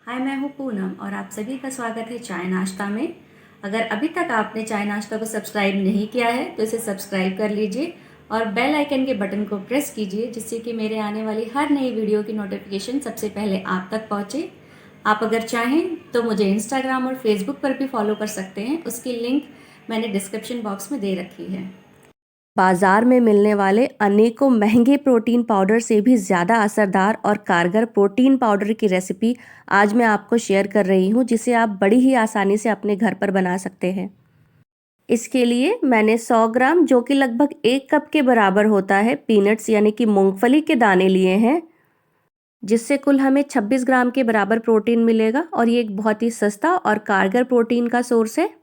हाय, मैं हूँ पूनम और आप सभी का स्वागत है चाय नाश्ता में। अगर अभी तक आपने चाय नाश्ता को सब्सक्राइब नहीं किया है तो इसे सब्सक्राइब कर लीजिए और बेल आइकन के बटन को प्रेस कीजिए, जिससे कि मेरे आने वाली हर नई वीडियो की नोटिफिकेशन सबसे पहले आप तक पहुँचे। आप अगर चाहें तो मुझे इंस्टाग्राम और फेसबुक पर भी फॉलो कर सकते हैं, उसकी लिंक मैंने डिस्क्रिप्शन बॉक्स में दे रखी है। बाजार में मिलने वाले अनेकों महंगे प्रोटीन पाउडर से भी ज़्यादा असरदार और कारगर प्रोटीन पाउडर की रेसिपी आज मैं आपको शेयर कर रही हूँ, जिसे आप बड़ी ही आसानी से अपने घर पर बना सकते हैं। इसके लिए मैंने 100 ग्राम, जो कि लगभग 1 कप के बराबर होता है, पीनट्स यानी कि मूंगफली के दाने लिए हैं, जिससे कुल हमें 26 ग्राम के बराबर प्रोटीन मिलेगा और ये एक बहुत ही सस्ता और कारगर प्रोटीन का सोर्स है।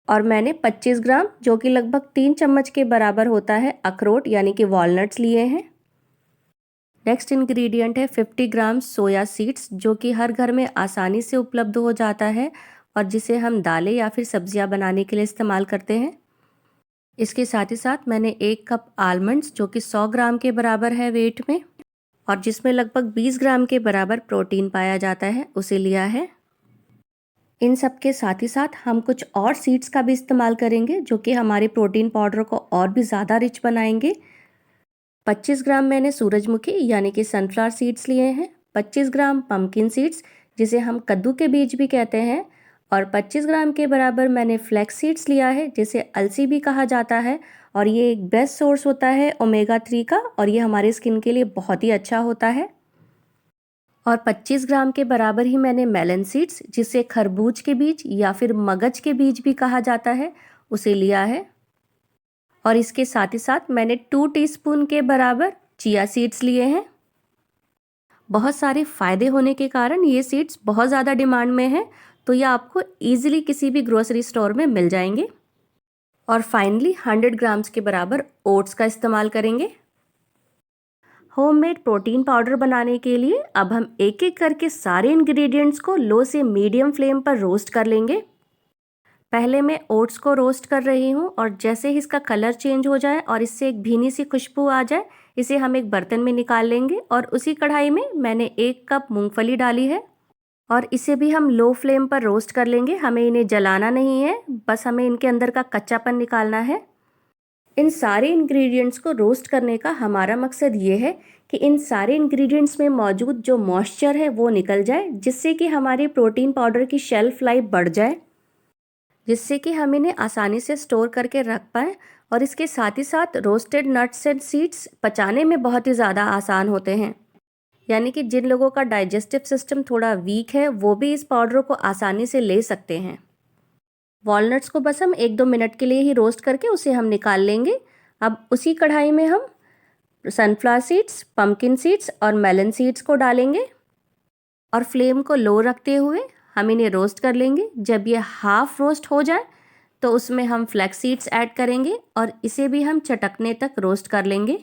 और मैंने 25 ग्राम, जो कि लगभग 3 चम्मच के बराबर होता है, अखरोट यानी कि वॉलनट्स लिए हैं। नेक्स्ट इंग्रेडिएंट है 50 ग्राम सोया सीड्स, जो कि हर घर में आसानी से उपलब्ध हो जाता है और जिसे हम दालें या फिर सब्जियां बनाने के लिए इस्तेमाल करते हैं। इसके साथ ही साथ मैंने 1 कप आलमंड्स, जो कि 100 ग्राम के बराबर है वेट में और जिसमें लगभग 20 ग्राम के बराबर प्रोटीन पाया जाता है, उसे लिया है। इन सब के साथ ही साथ हम कुछ और सीड्स का भी इस्तेमाल करेंगे, जो कि हमारे प्रोटीन पाउडर को और भी ज़्यादा रिच बनाएंगे। 25 ग्राम मैंने सूरजमुखी यानी कि सनफ्लावर सीड्स लिए हैं, 25 ग्राम पम्पकिन सीड्स, जिसे हम कद्दू के बीज भी कहते हैं, और 25 ग्राम के बराबर मैंने फ्लैक्स सीड्स लिया है, जिसे अलसी भी कहा जाता है। और ये एक बेस्ट सोर्स होता है ओमेगा 3 का, और ये हमारे स्किन के लिए बहुत ही अच्छा होता है। और 25 ग्राम के बराबर ही मैंने मेलन सीड्स, जिसे खरबूज के बीज या फिर मगज के बीज भी कहा जाता है, उसे लिया है। और इसके साथ ही साथ मैंने 2 टीस्पून के बराबर चिया सीड्स लिए हैं। बहुत सारे फायदे होने के कारण ये सीड्स बहुत ज़्यादा डिमांड में है, तो ये आपको ईजिली किसी भी ग्रोसरी स्टोर में मिल जाएंगे। और फाइनली 100 ग्राम्स के बराबर ओट्स का इस्तेमाल करेंगे। होममेड प्रोटीन पाउडर बनाने के लिए अब हम एक एक करके सारे इंग्रेडिएंट्स को लो से मीडियम फ्लेम पर रोस्ट कर लेंगे। पहले मैं ओट्स को रोस्ट कर रही हूँ और जैसे ही इसका कलर चेंज हो जाए और इससे एक भीनी सी खुशबू आ जाए, इसे हम एक बर्तन में निकाल लेंगे। और उसी कढ़ाई में मैंने 1 कप मूंगफली डाली है और इसे भी हम लो फ्लेम पर रोस्ट कर लेंगे। हमें इन्हें जलाना नहीं है, बस हमें इनके अंदर का कच्चापन निकालना है। इन सारे इंग्रेडिएंट्स को रोस्ट करने का हमारा मकसद ये है कि इन सारे इंग्रेडिएंट्स में मौजूद जो मॉइस्चर है वो निकल जाए, जिससे कि हमारी प्रोटीन पाउडर की शेल्फ लाइफ बढ़ जाए, जिससे कि हम इन्हें आसानी से स्टोर करके रख पाएँ। और इसके साथ ही साथ रोस्टेड नट्स एंड सीड्स पचाने में बहुत ही ज़्यादा आसान होते हैं, यानी कि जिन लोगों का डाइजेस्टिव सिस्टम थोड़ा वीक है वो भी इस पाउडर को आसानी से ले सकते हैं। वॉलनट्स को बस हम 1-2 मिनट के लिए ही रोस्ट करके उसे हम निकाल लेंगे। अब उसी कढ़ाई में हम सनफ्लावर सीड्स, पम्पकिन सीड्स और मेलन सीड्स को डालेंगे और फ्लेम को लो रखते हुए हम इन्हें रोस्ट कर लेंगे। जब ये हाफ रोस्ट हो जाए तो उसमें हम फ्लैक्स सीड्स ऐड करेंगे और इसे भी हम चटकने तक रोस्ट कर लेंगे,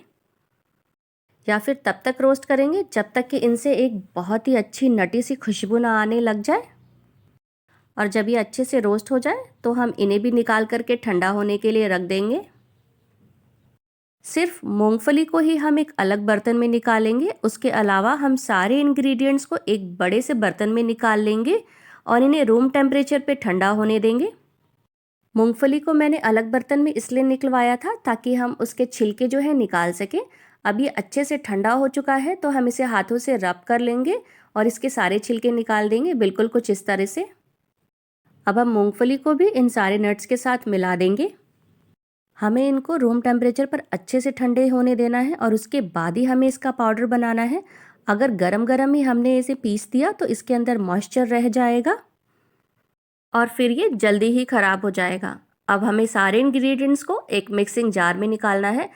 या फिर तब तक रोस्ट करेंगे जब तक कि इनसे एक बहुत ही अच्छी नटी सी खुशबू ना आने लग जाए। और जब ये अच्छे से रोस्ट हो जाए तो हम इन्हें भी निकाल करके ठंडा होने के लिए रख देंगे। सिर्फ मूंगफली को ही हम एक अलग बर्तन में निकालेंगे, उसके अलावा हम सारे इंग्रेडिएंट्स को एक बड़े से बर्तन में निकाल लेंगे और इन्हें रूम टेम्परेचर पे ठंडा होने देंगे। मूंगफली को मैंने अलग बर्तन में इसलिए निकलवाया था ताकि हम उसके छिलके जो है निकाल सकें। अब ये अच्छे से ठंडा हो चुका है तो हम इसे हाथों से रब कर लेंगे और इसके सारे छिलके निकाल देंगे, बिल्कुल कुछ इस तरह से। अब हम मूंगफली को भी इन सारे नट्स के साथ मिला देंगे। हमें इनको रूम टेम्परेचर पर अच्छे से ठंडे होने देना है और उसके बाद ही हमें इसका पाउडर बनाना है। अगर गरम गरम ही हमने इसे पीस दिया तो इसके अंदर मॉइस्चर रह जाएगा और फिर ये जल्दी ही ख़राब हो जाएगा। अब हमें सारे इंग्रेडिएंट्स को एक मिक्सिंग जार में निकालना है।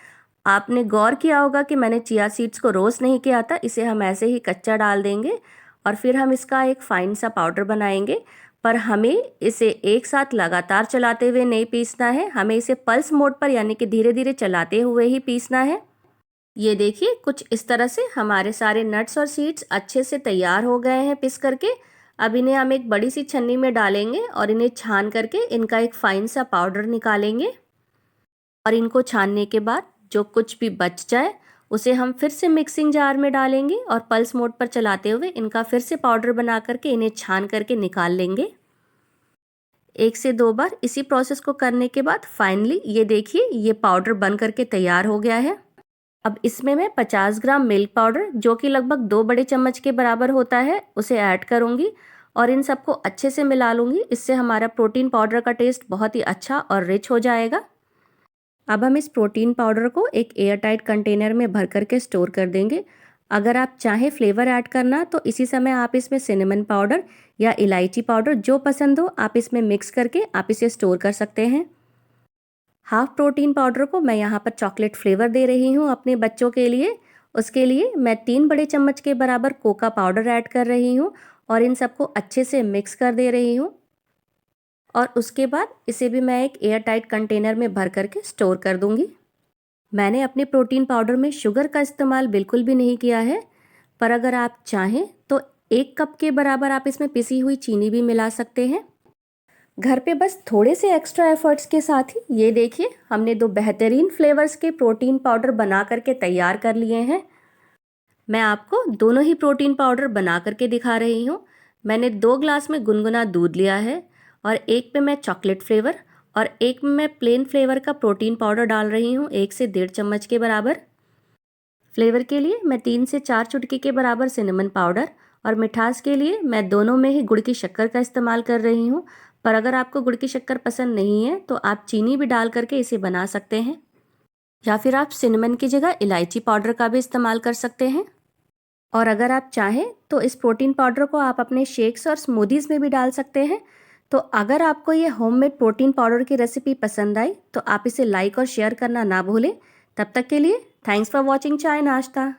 आपने गौर किया होगा कि मैंने चिया सीड्स को रोस्ट नहीं किया था, इसे हम ऐसे ही कच्चा डाल देंगे और फिर हम इसका एक फाइन सा पाउडर बनाएंगे। पर हमें इसे एक साथ लगातार चलाते हुए नहीं पीसना है, हमें इसे पल्स मोड पर यानी कि धीरे धीरे चलाते हुए ही पीसना है। ये देखिए, कुछ इस तरह से हमारे सारे नट्स और सीड्स अच्छे से तैयार हो गए हैं पिस करके। अब इन्हें हम एक बड़ी सी छन्नी में डालेंगे और इन्हें छान करके इनका एक फाइन सा पाउडर निकालेंगे। और इनको छानने के बाद जो कुछ भी बच जाए उसे हम फिर से मिक्सिंग जार में डालेंगे और पल्स मोड पर चलाते हुए इनका फिर से पाउडर बना करके इन्हें छान करके निकाल लेंगे। 1 से 2 बार इसी प्रोसेस को करने के बाद फाइनली ये देखिए ये पाउडर बन करके तैयार हो गया है। अब इसमें मैं 50 ग्राम मिल्क पाउडर, जो कि लगभग 2 बड़े चम्मच के बराबर होता है, उसे ऐड करूँगी और इन सबको अच्छे से मिला लूँगी। इससे हमारा प्रोटीन पाउडर का टेस्ट बहुत ही अच्छा और रिच हो जाएगा। अब हम इस प्रोटीन पाउडर को एक एयर टाइट कंटेनर में भर करके स्टोर कर देंगे। अगर आप चाहें फ्लेवर ऐड करना तो इसी समय आप इसमें सिनेमन पाउडर या इलायची पाउडर जो पसंद हो आप इसमें मिक्स करके आप इसे स्टोर कर सकते हैं। हाफ प्रोटीन पाउडर को मैं यहाँ पर चॉकलेट फ्लेवर दे रही हूँ अपने बच्चों के लिए। उसके लिए मैं 3 बड़े चम्मच के बराबर कोका पाउडर ऐड कर रही हूँ और इन सबको अच्छे से मिक्स कर दे रही हूँ और उसके बाद इसे भी मैं एक एयर टाइट कंटेनर में भर करके स्टोर कर दूंगी। मैंने अपने प्रोटीन पाउडर में शुगर का इस्तेमाल बिल्कुल भी नहीं किया है, पर अगर आप चाहें तो 1 कप के बराबर आप इसमें पिसी हुई चीनी भी मिला सकते हैं। घर पे बस थोड़े से एक्स्ट्रा एफर्ट्स के साथ ही ये देखिए हमने 2 बेहतरीन फ्लेवर्स के प्रोटीन पाउडर बना करके तैयार कर लिए हैं। मैं आपको दोनों ही प्रोटीन पाउडर बना करके दिखा रही हूँ। मैंने 2 ग्लास में गुनगुना दूध लिया है और एक में मैं चॉकलेट फ्लेवर और एक में मैं प्लेन फ्लेवर का प्रोटीन पाउडर डाल रही हूँ 1 से 1.5 चम्मच के बराबर। फ्लेवर के लिए मैं 3 से 4 चुटकी के बराबर सिनेमन पाउडर और मिठास के लिए मैं दोनों में ही गुड़ की शक्कर का इस्तेमाल कर रही हूँ, पर अगर आपको गुड़ की शक्कर पसंद नहीं है तो आप चीनी भी डाल करके इसे बना सकते हैं या फिर आप सिनेमन की जगह इलायची पाउडर का भी इस्तेमाल कर सकते हैं। और अगर आप चाहें तो इस प्रोटीन पाउडर को आप अपने शेक्स और स्मूदीज़ में भी डाल सकते हैं। तो अगर आपको ये होममेड प्रोटीन पाउडर की रेसिपी पसंद आई तो आप इसे लाइक और शेयर करना ना भूलें। तब तक के लिए थैंक्स फॉर वॉचिंग चाय नाश्ता।